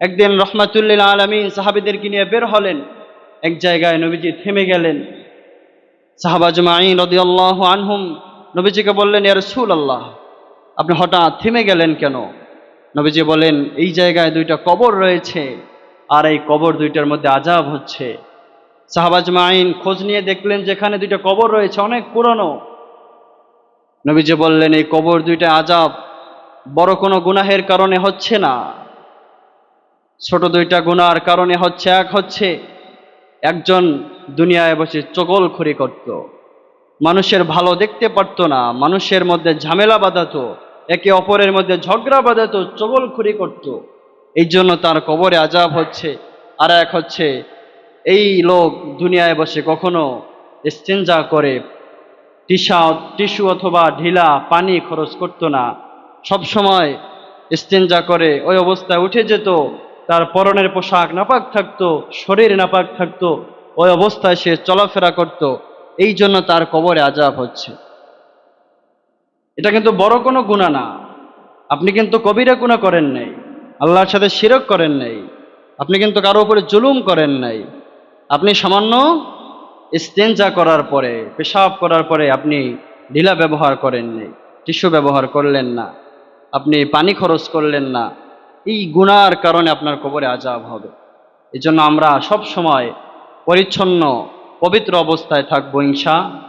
একদিন রহমাতুল্লিল আলামিন সাহাবীদেরকে নিয়ে বের হলেন। এক জায়গায় নবীজি থেমে গেলেন। সাহাবা আজমাইন রাদিয়াল্লাহু আনহুম নবীজিকে বললেন, ইয়া রাসূলুল্লাহ, আপনি হঠাৎ থেমে গেলেন কেন? নবীজি বলেন, এই জায়গায় দুইটা কবর রয়েছে, আর এই কবর দুইটার মধ্যে আযাব হচ্ছে। সাহাবা আজমাইন খোঁজ নিয়ে দেখলেন যেখানে দুইটা কবর রয়েছে, অনেক পুরনো। নবীজি বললেন, এই কবর দুইটা আযাব বড় কোনো গুনাহের কারণে হচ্ছে না, ছোট দুইটা গুনার কারণে হচ্ছে। এক হচ্ছে, একজন দুনিয়ায় বসে চগলখড়ি করত, মানুষের ভালো দেখতে পারত না, মানুষের মধ্যে ঝামেলা বাঁধাতো, একে অপরের মধ্যে ঝগড়া বাঁধাতো, চগলখড়ি করত, এই জন্য তার কবরে আযাব হচ্ছে। আর এক হচ্ছে, এই লোক দুনিয়ায় বসে কখনো ইস্তেঞ্জা করে টিস্যু অথবা ঢিলা পানি খরচ করতো না, সব সময় ইস্তেঞ্জা করে ওই অবস্থায় উঠে যেত, তার পরনের পোশাক নাপাক থাকতো, শরীর নাপাক থাকতো, ওই অবস্থায় সে চলাফেরা করত, এই জন্য তার কবরে আযাব হচ্ছে। এটা কিন্তু বড় কোনো গুনাহ না। আপনি কিন্তু কবিরা গুনাহ করেন নাই, আল্লাহর সাথে শিরক করেন নাই, আপনি কিন্তু কারো উপরে জুলুম করেন নাই। আপনি সামান্য ইস্তেঞ্জা করার পরে, পেশাব করার পরে আপনি ঢিলা ব্যবহার করেন নাই, টিস্যু ব্যবহার করলেন না, আপনি পানি খরচ করলেন না, এই গুনার কারণে আপনার কবরে আযাব হবে। এই জন্য আমরা সব সময় পরিচ্ছন্ন পবিত্র অবস্থায় থাকবো ইনশাআল্লাহ।